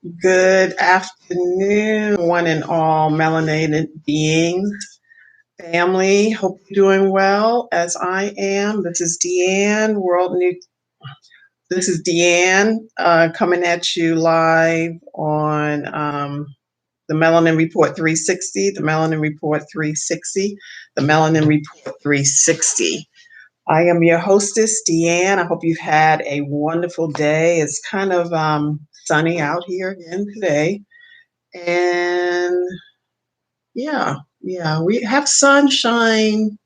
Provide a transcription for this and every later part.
Good afternoon, one and all melanated beings, family. Hope you're doing well as I am. This is Deanne, World New. This is Deanne coming at you live on the Melanin Report 360, the Melanin Report 360, the Melanin Report 360. I am your hostess, Deanne. I hope you've had a wonderful day. It's kind of sunny out here again today. And yeah, we have sunshine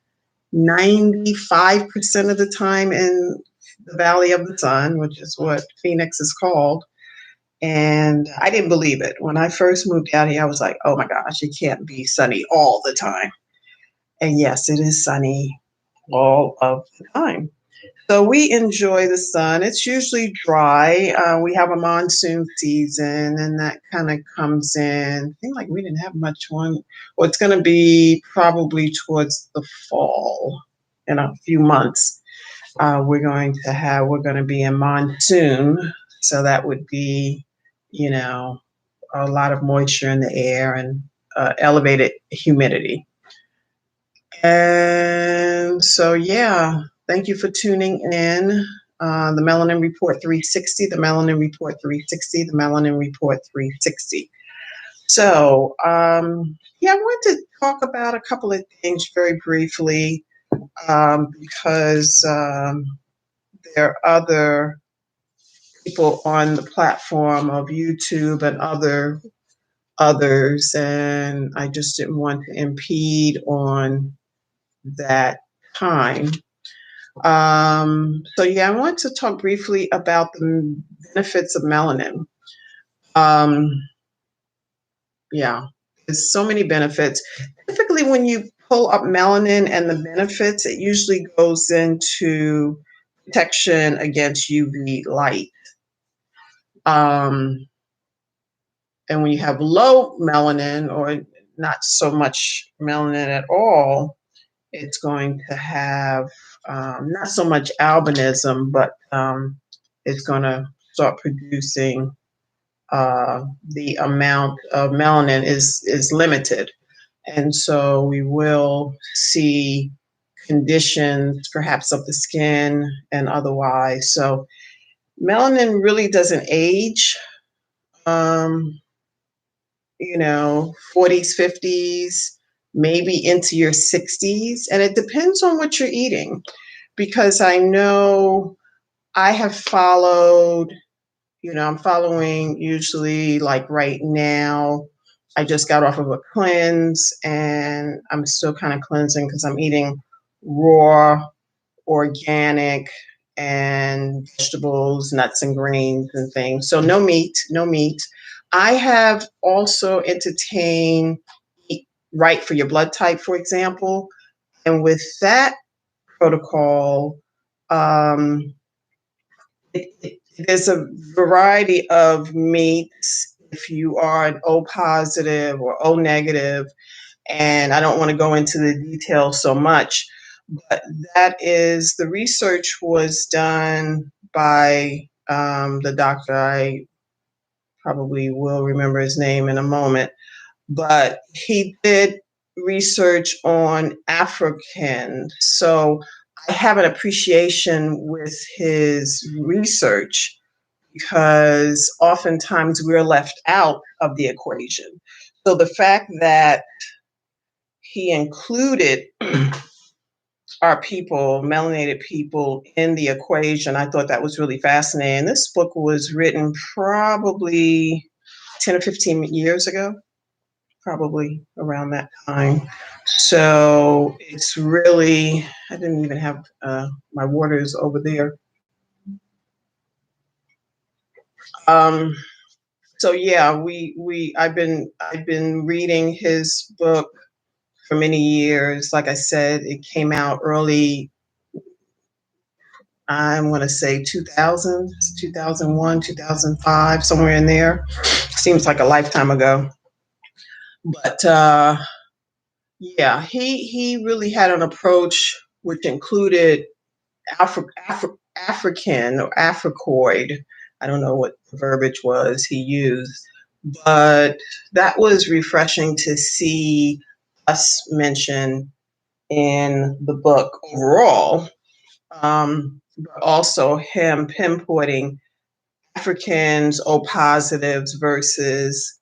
95% of the time in the Valley of the Sun, which is what Phoenix is called. And I didn't believe it. When I first moved out here, I was like, oh my gosh, it can't be sunny all the time. And yes, it is sunny all of the time. So we enjoy the sun. It's usually dry. We have a monsoon season, and that kind of comes in. I think like we didn't have much one. Well, it's going to be probably towards the fall in a few months. We're going to be in monsoon. So that would be, you know, a lot of moisture in the air and elevated humidity. And so, yeah, thank you for tuning in. The Melanin Report 360, the Melanin Report 360, the Melanin Report 360. So, I want to talk about a couple of things very briefly because there are other people on the platform of YouTube and others, and I just didn't want to impede on that time. I want to talk briefly about the benefits of melanin. Um, yeah, there's so many benefits. Typically, when you pull up melanin and the benefits, it usually goes into protection against UV light. Um, and when you have low melanin or not so much melanin at all, it's going to have not so much albinism, but it's going to start producing the amount of melanin is limited. And so we will see conditions, perhaps of the skin and otherwise. So melanin really doesn't age. Um, 40s, 50s, maybe into your 60s. And it depends on what you're eating. Because I know I have followed, I'm following usually like right now. I just got off of a cleanse and I'm still kind of cleansing because I'm eating raw, organic, and vegetables, nuts and grains and things. So no meat, no meat. I have also entertained Eat Right for Your Blood Type, for example. And with that protocol, um, there's a variety of meats if you are an O positive or O negative, and I don't want to go into the details so much, but that is the research was done by the doctor. I probably will remember his name in a moment, but he did research on Africans. So I have an appreciation with his research because oftentimes we're left out of the equation. So the fact that he included our people, melanated people, in the equation, I thought that was really fascinating. This book was written probably 10 or 15 years ago, probably around that time. So it's really, I didn't even have my waters over there. Um, so yeah, I've been reading his book for many years. Like I said, it came out early, I want to say 2000, 2001, 2005, somewhere in there. Seems like a lifetime ago. But he really had an approach which included African or Africoid. I don't know what the verbiage was he used, but that was refreshing to see us mention in the book overall, but also him pinpointing Africans O positives versus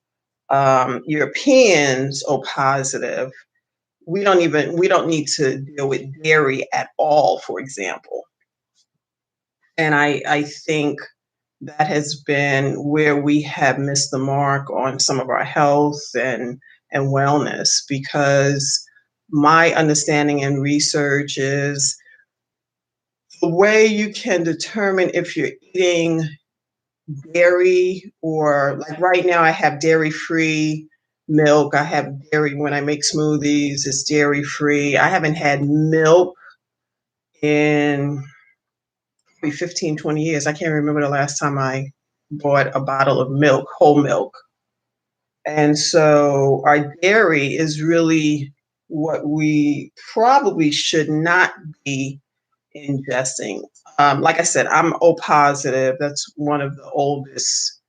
Europeans O positive. We don't need to deal with dairy at all, for example. And I think that has been where we have missed the mark on some of our health and wellness, because my understanding and research is the way you can determine if you're eating dairy, or like right now I have dairy free milk. I have dairy when I make smoothies, it's dairy free. I haven't had milk in probably 15, 20 years. I can't remember the last time I bought a bottle of milk, whole milk. And so our dairy is really what we probably should not be ingesting. Like I said, I'm O positive. That's one of the oldest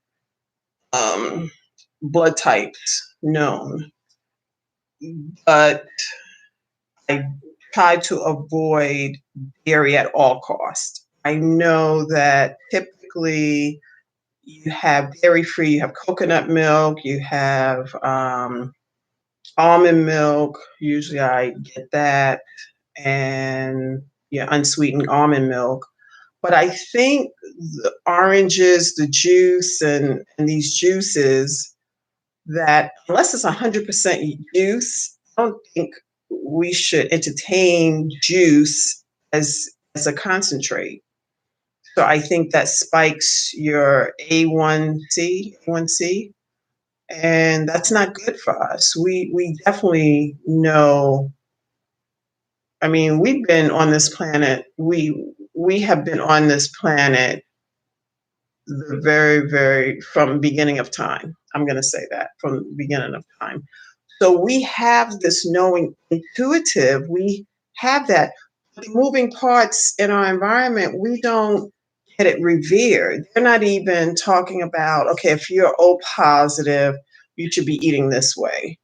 um, blood types known. But I try to avoid dairy at all costs. I know that typically you have dairy free, you have coconut milk, you have almond milk. Usually I get that, and yeah, unsweetened almond milk. But I think the oranges, the juice, and these juices, that unless it's 100% juice, I don't think we should entertain juice as a concentrate. So I think that spikes your A1C, and that's not good for us. We definitely know. I mean, we've been on this planet. We have been on this planet the very from beginning of time. I'm going to say that from the beginning of time. So we have this knowing, intuitive. We have that. The moving parts in our environment, we don't get it revered. They're not even talking about, okay, if you're O positive, you should be eating this way.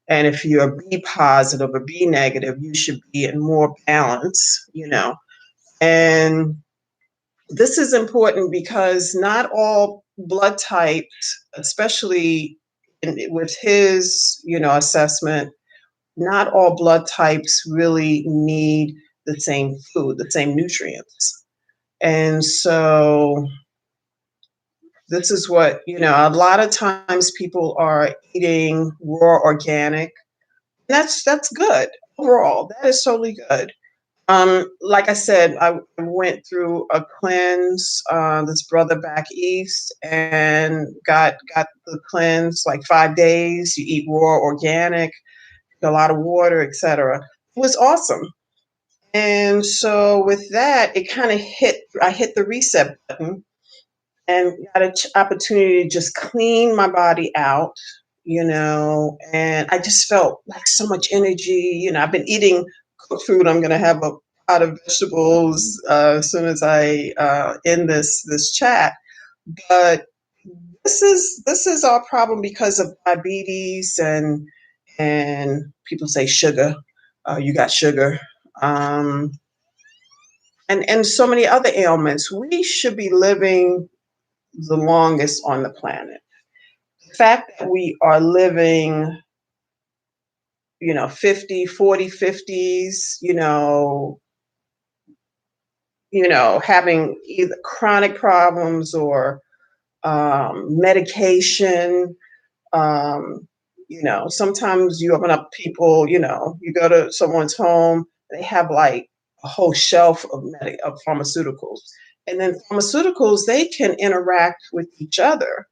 And if you're B positive or B negative, you should be in more balance. And this is important because not all blood types, especially with his assessment, not all blood types really need the same food, the same nutrients. And so this is what a lot of times people are eating raw organic. That's good overall. That is totally good. Like I said, I went through a cleanse, this brother back east, and got the cleanse like 5 days. You eat raw organic, a lot of water, etc. It was awesome. And so with that, it kind of I hit the reset button and got an opportunity to just clean my body out, and I just felt like so much energy. I've been eating cooked food. I'm going to have a pot of vegetables as soon as I end this chat. But this is our problem because of diabetes and people say sugar. You got sugar. Um, and so many other ailments. We should be living the longest on the planet. The fact that we are living 50, 40, 50s, having either chronic problems or medication. Sometimes you open up you go to someone's home, they have like a whole shelf of pharmaceuticals. And then pharmaceuticals, they can interact with each other.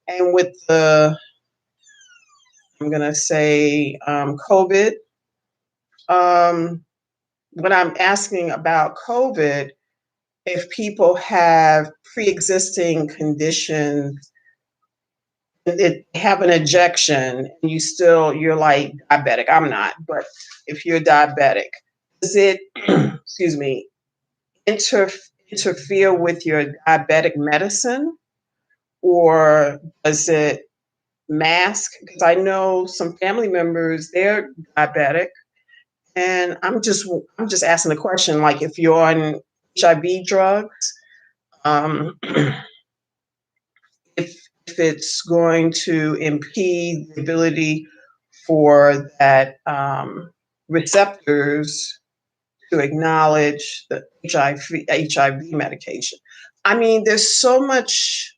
And with I'm going to say, COVID, um, when I'm asking about COVID, if people have pre-existing conditions, it have an injection, and you're like diabetic. I'm not, but if you're diabetic, does it, excuse me, inter, interfere with your diabetic medicine? or does it mask? Because I know some family members, they're diabetic, and I'm just asking the question, like if you're on HIV drugs, um, if it's going to impede the ability for that receptors to acknowledge the HIV medication. I mean, there's so much,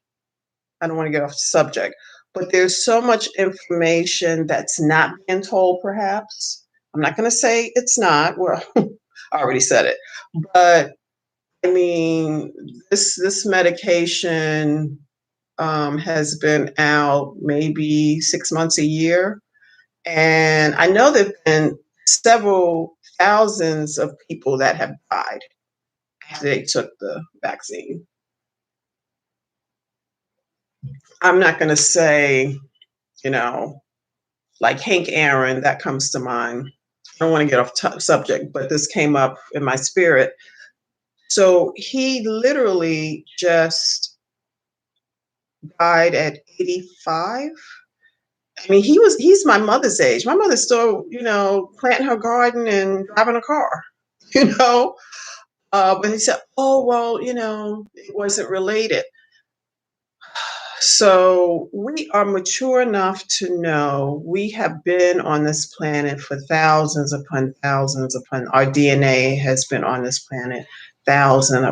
I don't want to get off the subject, but there's so much information that's not being told, perhaps. I'm not going to say it's not. Well, I already said it. But I mean, this medication has been out maybe 6 months, a year. And I know there have been several thousands of people that have died after they took the vaccine. I'm not going to say, you know, like Hank Aaron, that comes to mind. I don't want to get off subject, but this came up in my spirit. So he literally just died at 85. I mean, he's my mother's age. My mother's still, planting her garden and driving a car, you know. But he said, "Oh well, it wasn't related." So we are mature enough to know we have been on this planet for thousands upon thousands upon our DNA has been on this planet thousand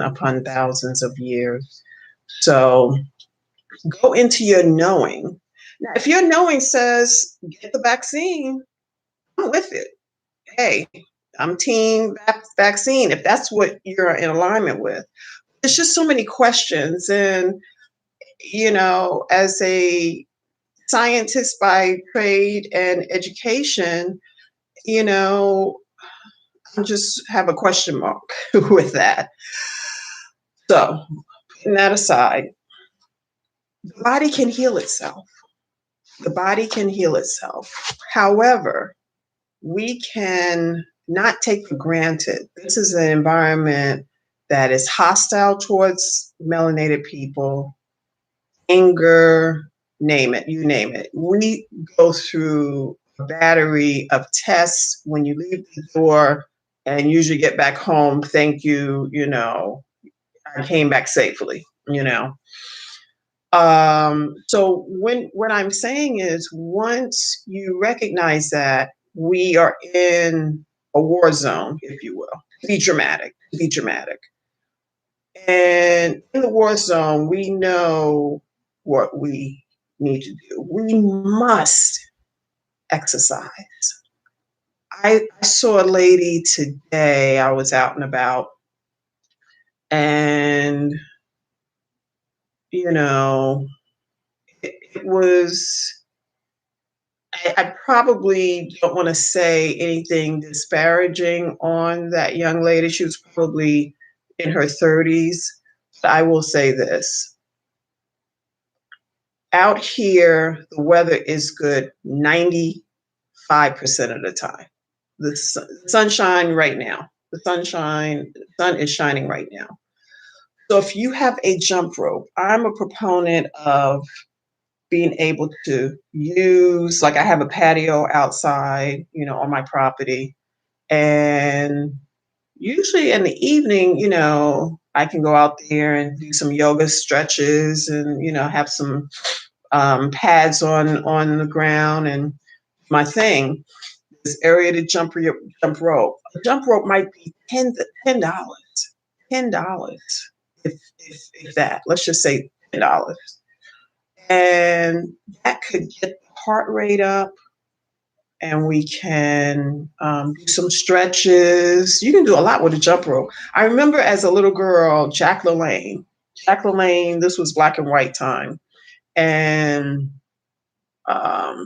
upon thousands of years. So go into your knowing. Now, if your knowing says get the vaccine, I'm with it. Hey, I'm team vaccine if that's what you're in alignment with. There's just so many questions. And, as a scientist by trade and education, you know, I just have a question mark with that. So, putting that aside, the body can heal itself. The body can heal itself. However, we can not take for granted this is an environment that is hostile towards melanated people, anger, name it, you name it. We go through a battery of tests when you leave the door and usually get back home. Thank you, I came back safely, So what I'm saying is once you recognize that we are in a war zone, if you will, be dramatic. And in the war zone, we know what we need to do. We must exercise. I saw a lady today, I was out and about, and, you know, it was I probably don't want to say anything disparaging on that young lady. She was probably in her 30s. But I will say this. Out here, the weather is good 95% of the time. The sunshine right now. The sun is shining right now. So if you have a jump rope, I'm a proponent of being able to use, like I have a patio outside, on my property. And usually in the evening, I can go out there and do some yoga stretches and, have some pads on the ground and my thing. This area to jump rope. A jump rope might be $10. $10. If that. Let's just say $10. And that could get the heart rate up, and we can do some stretches. You can do a lot with a jump rope. I remember as a little girl, Jack LaLanne. Jack LaLanne, this was black and white time. And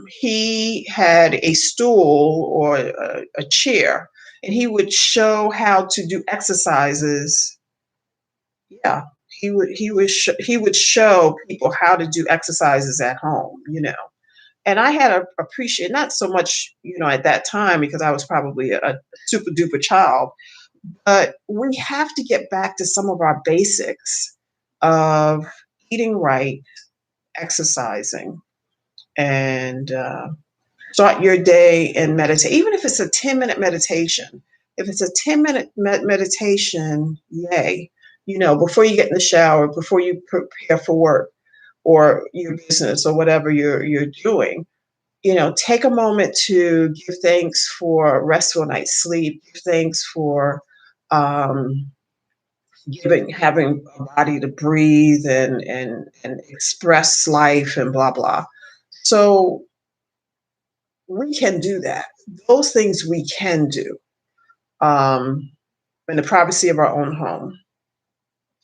he had a stool or a chair, and he would show how to do exercises. Yeah, he would show people how to do exercises at home. And I had to appreciate not so much, at that time because I was probably a super duper child, but we have to get back to some of our basics of eating right, exercising, and start your day and meditate. Even if it's a 10-minute meditation, if it's a 10-minute meditation, yay. Before you get in the shower, before you prepare for work or your business or whatever you're doing, take a moment to give thanks for a restful night's sleep, give thanks for um, having a body to breathe and express life and blah blah. So we can do that. Those things we can do um, in the privacy of our own home.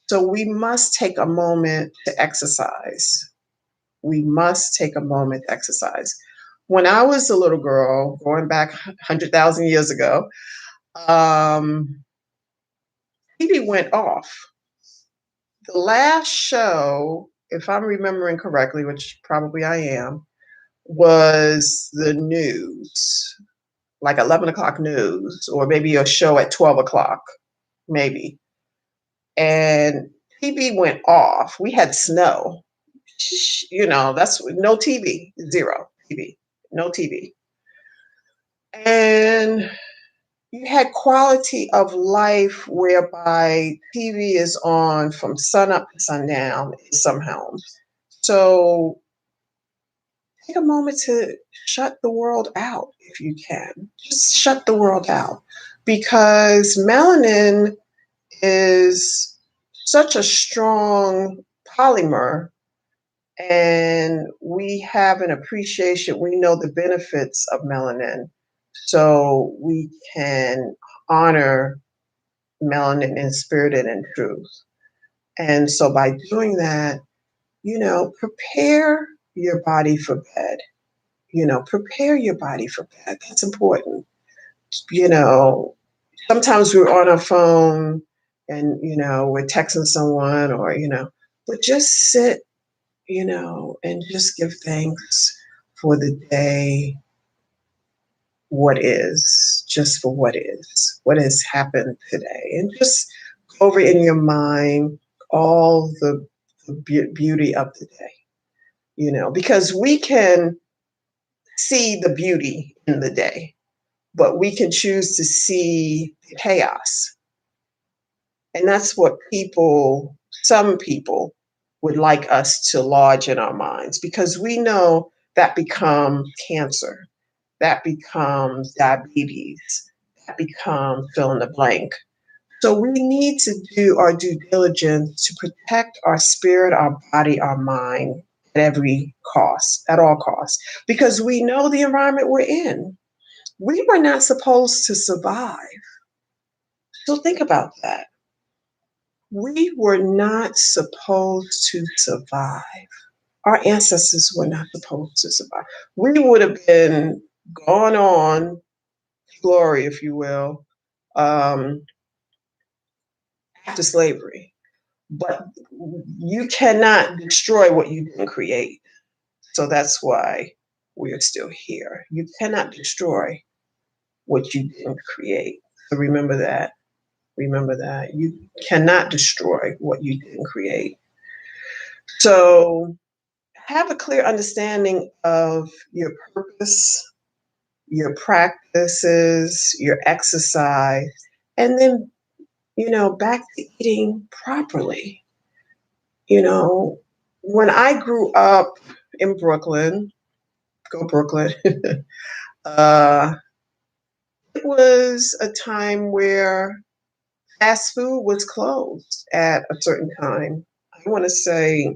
So we must take a moment to exercise. We must take a moment to exercise. When I was a little girl, going back 100,000 years ago, um, TV went off. The last show, if I'm remembering correctly, which probably I am, was the news, like 11 o'clock news, or maybe a show at 12 o'clock, maybe. And TV went off. We had snow. That's no TV, zero TV, no TV. And you had quality of life whereby TV is on from sun up to sundown in some homes. So take a moment to shut the world out if you can. Just shut the world out because melanin is such a strong polymer and we have an appreciation. We know the benefits of melanin, so we can honor melanin in spirit and in truth. And so by doing that, prepare your body for bed. Prepare your body for bed. That's important. You know, Sometimes we're on our phone and, we're texting someone but just sit, and just give thanks for the day, just for what has happened today. And just go over in your mind all the beauty of the day, because we can see the beauty in the day, but we can choose to see the chaos. And that's what some people would like us to lodge in our minds because we know that becomes cancer, that becomes diabetes, that becomes fill in the blank. So we need to do our due diligence to protect our spirit, our body, our mind at every cost, at all costs, because we know the environment we're in. We were not supposed to survive. So think about that. We were not supposed to survive. Our ancestors were not supposed to survive. We would have been gone on glory, if you will, um, after slavery. But you cannot destroy what you didn't create. So that's why we are still here. You cannot destroy what you didn't create. So remember that. Remember that. You cannot destroy what you didn't create. So have a clear understanding of your purpose, your practices, your exercise, and then, back to eating properly. You know, when I grew up in Brooklyn, go Brooklyn, uh, it was a time where fast food was closed at a certain time. I want to say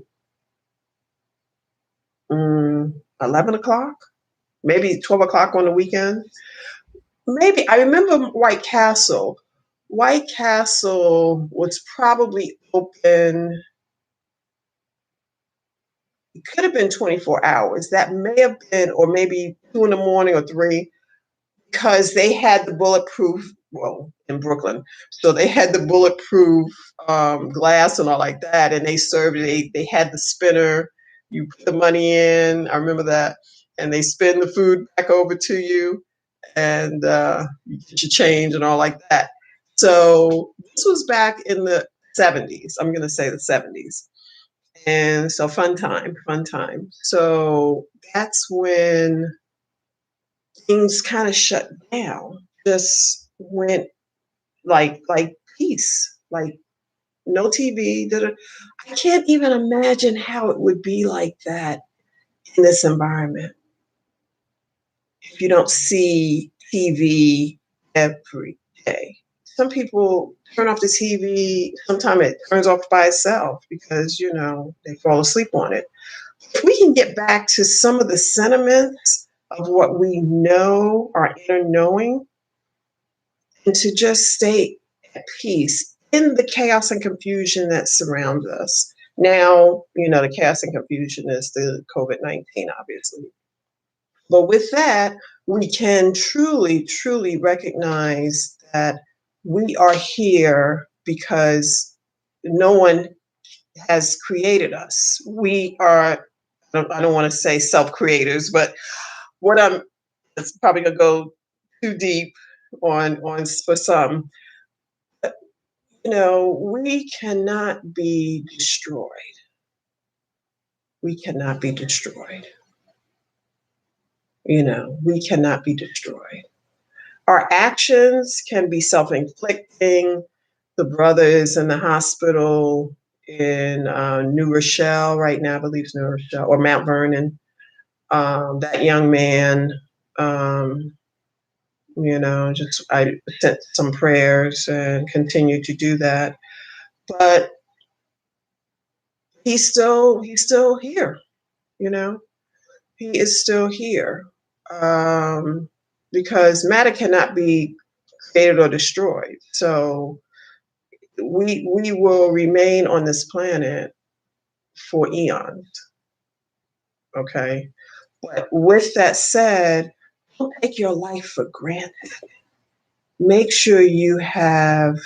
11 o'clock, maybe 12 o'clock on the weekend. Maybe I remember White Castle. White Castle was probably open, it could have been 24 hours. That may have been, or maybe 2 in the morning or 3, because they had the bulletproof, well, in Brooklyn. So they had the bulletproof glass and all like that. And they served it, they had the spinner. You put the money in, I remember that. And they spin the food back over to you and you get your change and all like that. So this was back in the 70s. I'm going to say the 70s. And so fun time, fun time. So that's when things kind of shut down. Just went like peace, like no TV. I can't even imagine how it would be like that in this environment if you don't see TV every day. Some people turn off the TV, sometimes it turns off by itself because, they fall asleep on it. If we can get back to some of the sentiments of what we know, our inner knowing, and to just stay at peace in the chaos and confusion that surrounds us. Now, the chaos and confusion is the COVID-19, obviously. But with that, we can truly, truly recognize that we are here because no one has created us. We are, I don't want to say self creators, but what I'm, it's probably going to go too deep on for some. But, we cannot be destroyed. We cannot be destroyed. We cannot be destroyed. Our actions can be self-inflicting. The brother is in the hospital in New Rochelle right now, I believe it's New Rochelle, or Mount Vernon. That young man, um, just I sent some prayers and continue to do that. But he's still here, you know. He is still here. Um, because matter cannot be created or destroyed. So we will remain on this planet for eons. Okay. But with that said, don't take your life for granted. Make sure you have,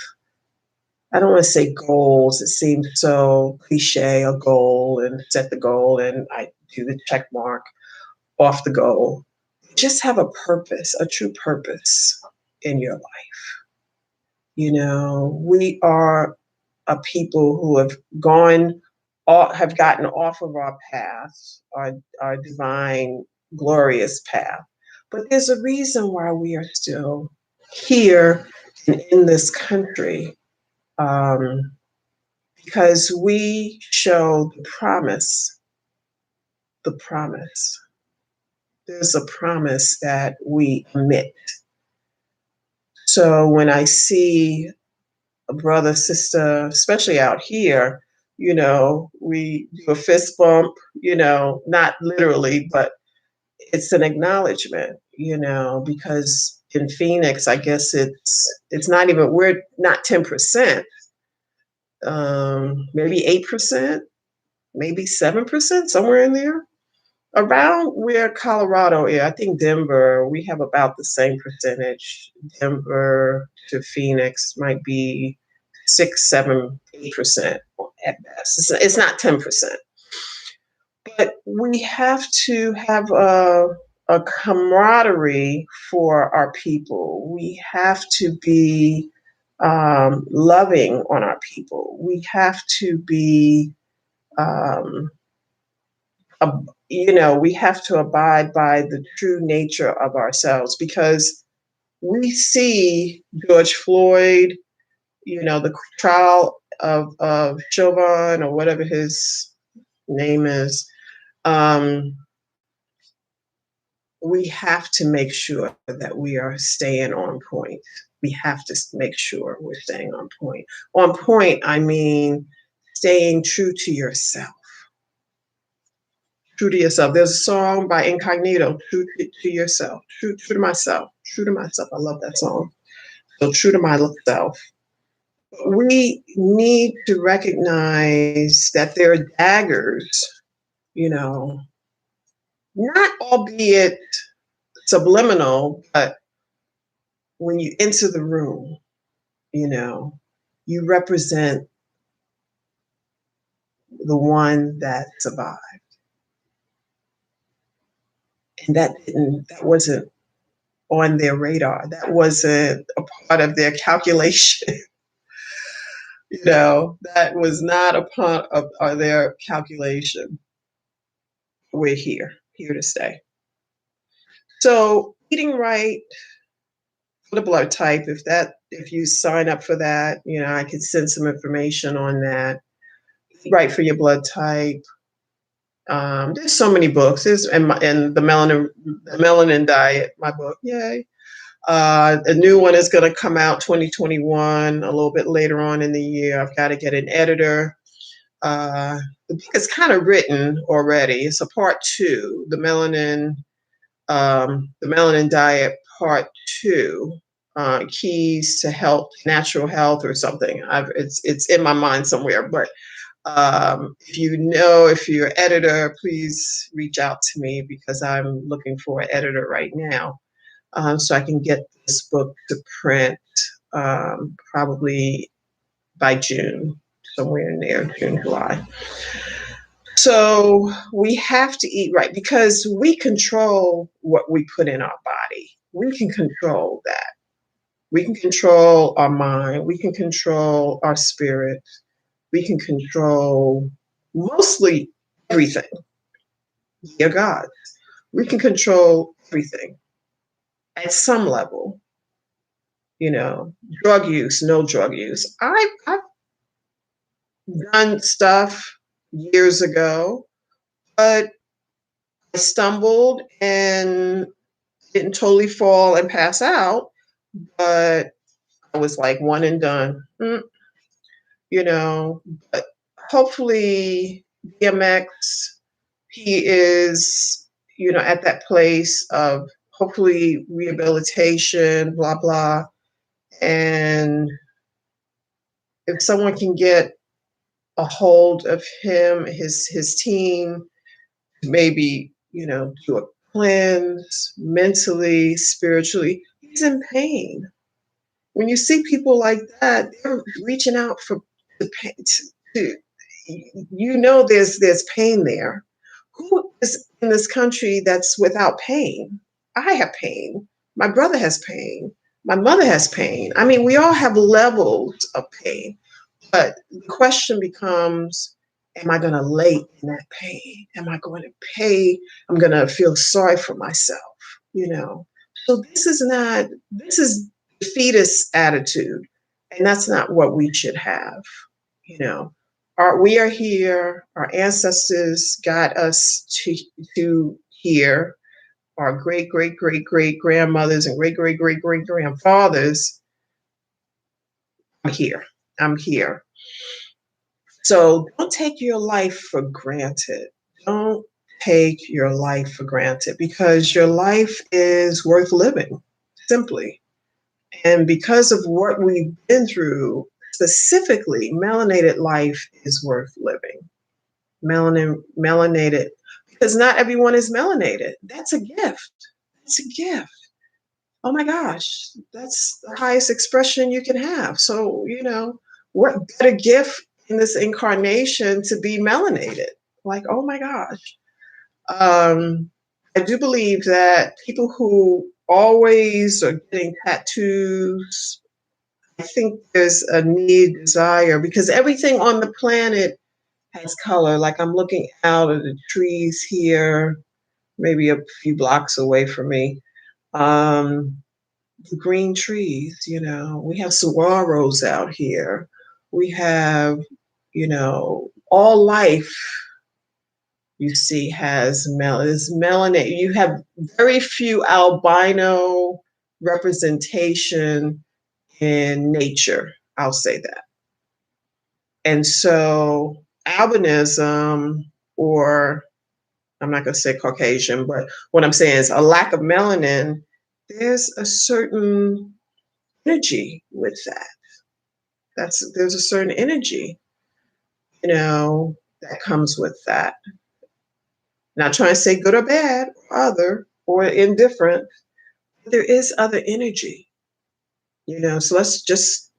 I don't want to say goals. It seems so cliche, a goal and set the goal and I do the check mark off the goal. Just have a purpose, a true purpose in your life. We are a people who have gotten off of our path, our divine, glorious path. But there's a reason why we are still here and in this country, um, because we show the promise, the promise. There's a promise that we emit. So when I see a brother, sister, especially out here, we do a fist bump, not literally, but it's an acknowledgement, because in Phoenix, I guess it's not even, we're not 10%, maybe 8%, maybe 7%, somewhere in there. Around where Colorado is, I think Denver, we have about the same percentage. Denver to Phoenix might be 6, 7, 8% at best. It's not 10%. But we have to have a camaraderie for our people. We have to be loving on our people. We have to be um, we have to abide by the true nature of ourselves because we see George Floyd, the trial of Chauvin or whatever his name is. Um, we have to make sure that we are staying on point. We have to make sure we're staying on point. On point, I mean staying true to yourself. True to yourself. There's a song by Incognito, True to Yourself, true to myself, true to myself. I love that song. So true to myself. We need to recognize that there are daggers, you know, not albeit subliminal, but when you enter the room, you know, you represent the one that survived. And that wasn't on their radar. That wasn't a part of their calculation. That was not a part of their calculation. We're here to stay. So eating right for the blood type, if you sign up for that, I could send some information on that. Eat right for your blood type. There's so many books. And the melanin diet, my book. Yay. A new one is going to come out 2021, a little bit later on in the year. I've got to get an editor. The book is kind of written already. It's a part two, the melanin diet part two, keys to health, natural health, or something. It's in my mind somewhere. But if you're an editor, please reach out to me because I'm looking for an editor right now, so I can get this book to print probably by June, somewhere in there, June, July. So we have to eat right because we control what we put in our body. We can control that. We can control our mind. We can control our spirit. We can control mostly everything. Dear God, we can control everything at some level. Drug use, no drug use. I've done stuff years ago, but I stumbled and didn't totally fall and pass out, but I was like one and done. You know, but hopefully DMX, he is, at that place of hopefully rehabilitation, blah, blah. And if someone can get a hold of him, his team, maybe, do a cleanse mentally, spiritually, he's in pain. When you see people like that, they're reaching out for the pain to there's pain there. Who is in this country that's without pain? I have pain. My brother has pain. My mother has pain. I mean, we all have levels of pain. But the question becomes, am I going to lay in that pain? Am I going to pay? I'm going to feel sorry for myself, you know? So this is defeatist attitude. And that's not what we should have, you know? We are here. Our ancestors got us to here. Our great, great, great, great grandmothers and great, great, great, great grandfathers. I'm here. I'm here. So don't take your life for granted. Don't take your life for granted because your life is worth living, simply. And because of what we've been through, specifically, melanated life is worth living. Melanated, because not everyone is melanated. That's a gift. It's a gift. Oh my gosh, that's the highest expression you can have. So, what better gift in this incarnation to be melanated? Like, oh my gosh. I do believe that people who always are getting tattoos, I think there's a need, desire, because everything on the planet has color. Like I'm looking out at the trees here, maybe a few blocks away from me. Um, the green trees, we have saguaros out here. We have, all life you see is melanin. You have very few albino representation in nature. I'll say that. And so albinism, or I'm not going to say Caucasian, but what I'm saying is a lack of melanin, there's a certain energy with that. There's a certain energy, that comes with that. Not trying to say good or bad, or other, or indifferent. There is other energy, so let's just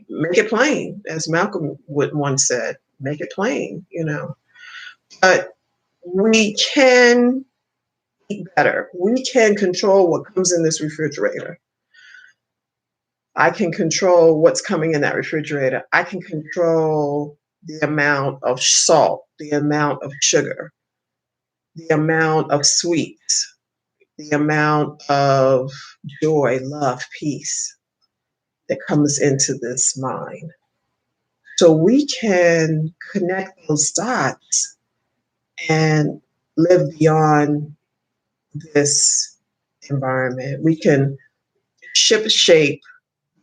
make it plain, as Malcolm would once said, make it plain, But we can eat better. We can control what comes in this refrigerator. I can control what's coming in that refrigerator. I can control the amount of salt, the amount of sugar, the amount of sweets, the amount of joy, love, peace that comes into this mind. So we can connect those dots and live beyond this environment. We can shape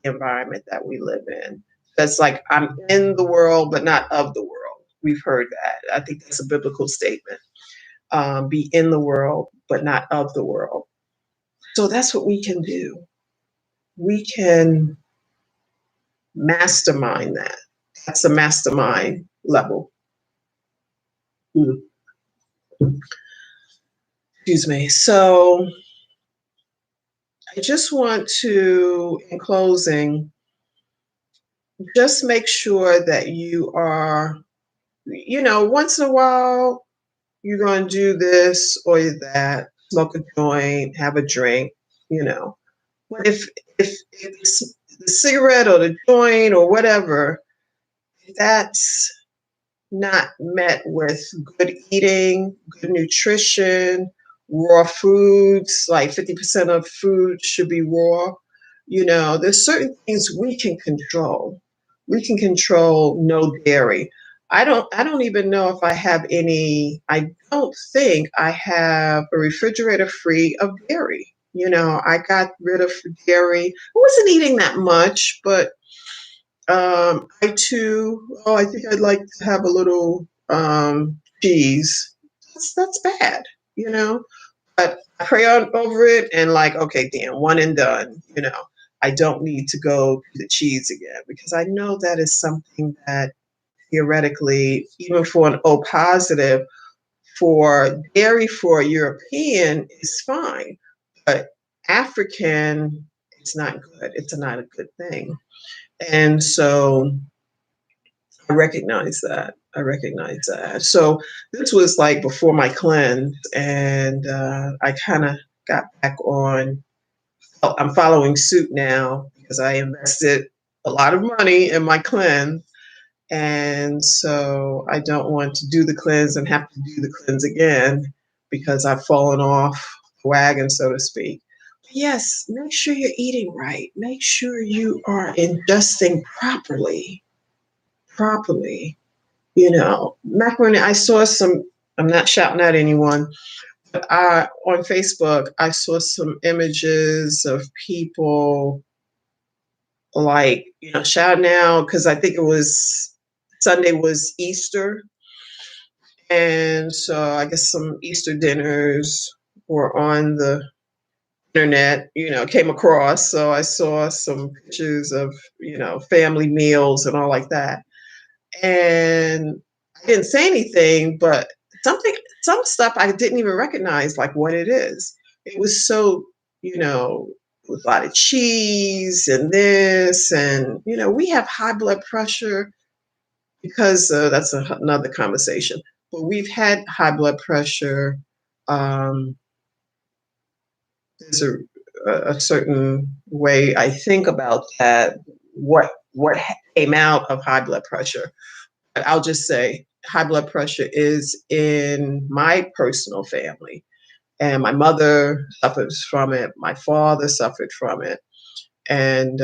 the environment that we live in. That's like, I'm in the world, but not of the world. We've heard that. I think that's a biblical statement. Be in the world, but not of the world. So that's what we can do. We can mastermind that. That's the mastermind level. Mm. Excuse me. So I just want to, in closing, just make sure that you are, once in a while, you're going to do this or that, smoke a joint, have a drink, you know. But if it's the cigarette or the joint or whatever, that's not met with good eating, good nutrition, raw foods, like 50% of food should be raw. There's certain things we can control. We can control no dairy. I don't even know if I have any, I don't think I have a refrigerator free of dairy. I got rid of dairy. I wasn't eating that much, but I too, I think I'd like to have a little cheese. That's bad, you know. But I pray on over it and like, okay, damn, one and done. I don't need to go to the cheese again because I know that is something that theoretically, even for an O positive, for dairy for a European is fine, but African, it's not good. It's not a good thing. And so I recognize that. I recognize that. So this was like before my cleanse, and I kind of got back on. I'm following suit now because I invested a lot of money in my cleanse, and so I don't want to do the cleanse and have to do the cleanse again because I've fallen off the wagon, so to speak. But yes, make sure you're eating right. Make sure you are ingesting properly. Macaroni, I saw some, I'm not shouting at anyone, but on Facebook, I saw some images of people like, shouting out because I think it was Sunday was Easter. And so I guess some Easter dinners were on the internet, came across. So I saw some pictures of, family meals and all like that. And I didn't say anything, but some stuff I didn't even recognize, like what it is. It was so, with a lot of cheese and this, and we have high blood pressure because that's another conversation. But we've had high blood pressure. Um, there's a certain way I think about that. What came out of high blood pressure? I'll just say high blood pressure is in my personal family. And my mother suffers from it. My father suffered from it. And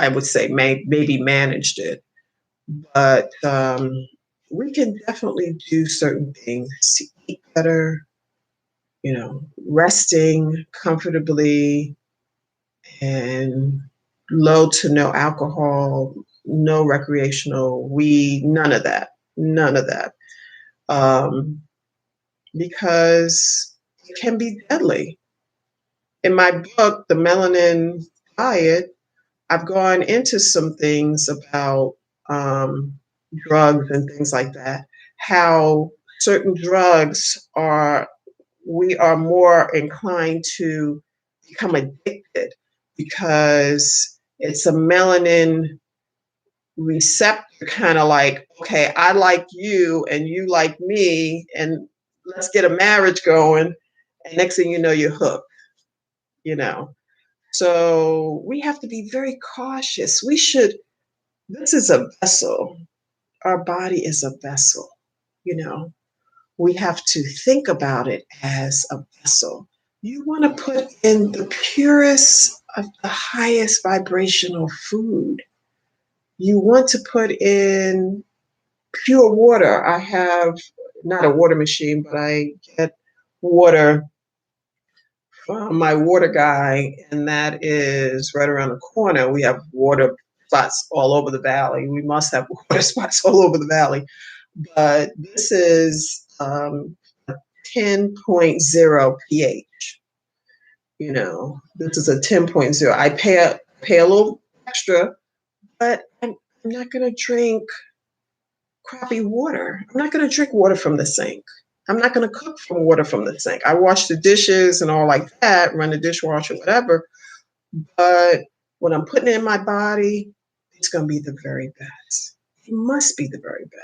I would say maybe managed it. But we can definitely do certain things to eat better, resting comfortably and low to no alcohol, no recreational weed, none of that. None of that. Um, because it can be deadly. In my book, The Melanin Diet, I've gone into some things about um, drugs and things like that, how certain drugs we are more inclined to become addicted because it's a melanin receptor kind of like, okay, I like you and you like me, and let's get a marriage going. And next thing you know, you're hooked, you know. So we have to be very cautious. This is a vessel. Our body is a vessel, you know. We have to think about it as a vessel. You want to put in the purest of the highest vibrational food. You want to put in pure water. I have not a water machine, but I get water from my water guy, and that is right around the corner. We have water spots all over the valley. We must have water spots all over the valley. But this is 10.0 pH. You know, this is a 10.0. I pay a little extra, but I'm not going to drink crappy water. I'm not going to drink water from the sink. I'm not going to cook from water from the sink. I wash the dishes and all like that, run the dishwasher, whatever. But when I'm putting it in my body, it's going to be the very best. It must be the very best.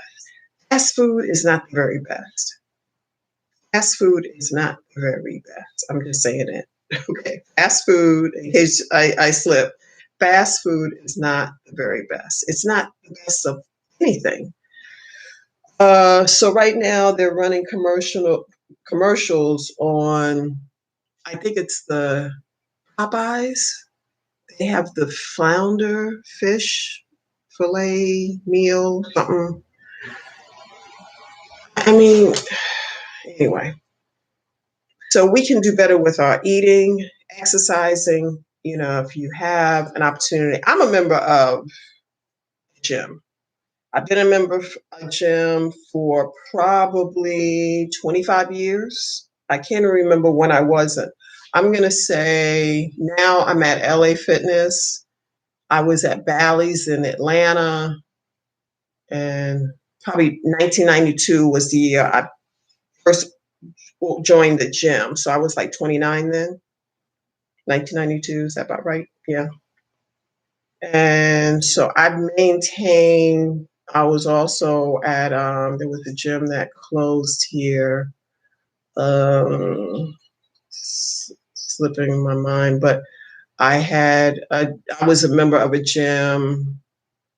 Fast food is not the very best. Fast food is not the very best. I'm just saying it. Okay. Fast food, in case I slip, fast food is not the very best. It's not the best of anything. So right now they're running commercials on, I think it's the Popeyes. They have the flounder fish fillet meal, something. I mean, anyway, so we can do better with our eating, exercising. You know, if you have an opportunity, I'm a member of the gym. I've been a member of a gym for probably 25 years. I can't remember when I wasn't. I'm going to say now I'm at LA Fitness. I was at Bally's in Atlanta, and probably 1992 was the year I first joined the gym. So I was like 29 then. 1992, is that about right? Yeah. And so I maintained, I was also at, there was a gym that closed here, slipping my mind, but I was a member of a gym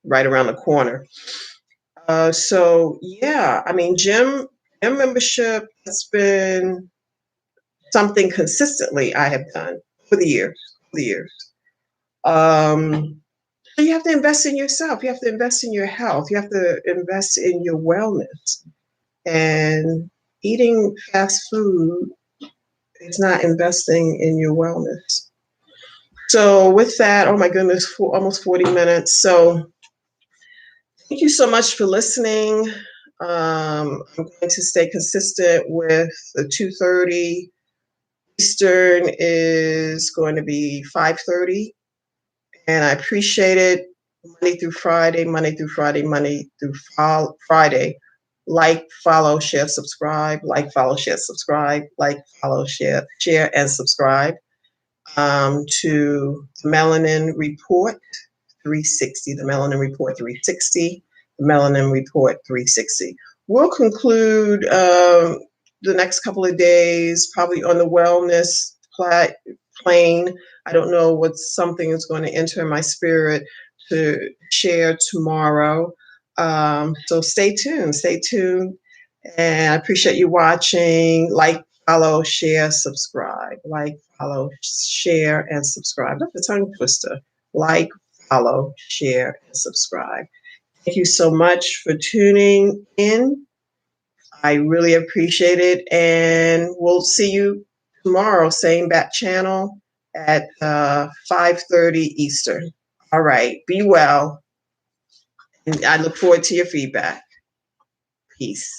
right around the corner. So yeah, I mean, gym membership has been something consistently I have done for the years. Um, you have to invest in yourself. You have to invest in your health. You have to invest in your wellness. And eating fast food is not investing in your wellness. So with that, oh my goodness, for almost 40 minutes. So thank you so much for listening. I'm going to stay consistent with the 2:30. Eastern is going to be 5:30. And I appreciate it. Monday through Friday, Monday through Friday, Monday through Friday. Like, follow, share, subscribe. Like, follow, share, subscribe. Like, follow, share, and subscribe to Melanin Report 360. The Melanin Report 360. The Melanin Report 360. We'll conclude the next couple of days, probably on the wellness plane. I don't know what something is going to enter my spirit to share tomorrow. So stay tuned. Stay tuned. And I appreciate you watching. Like, follow, share, subscribe. Like, follow, share, and subscribe. That's a tongue twister. Like, follow, share, and subscribe. Thank you so much for tuning in. I really appreciate it. And we'll see you tomorrow, same bat channel at 5:30 Eastern. All right. Be well. And I look forward to your feedback. Peace.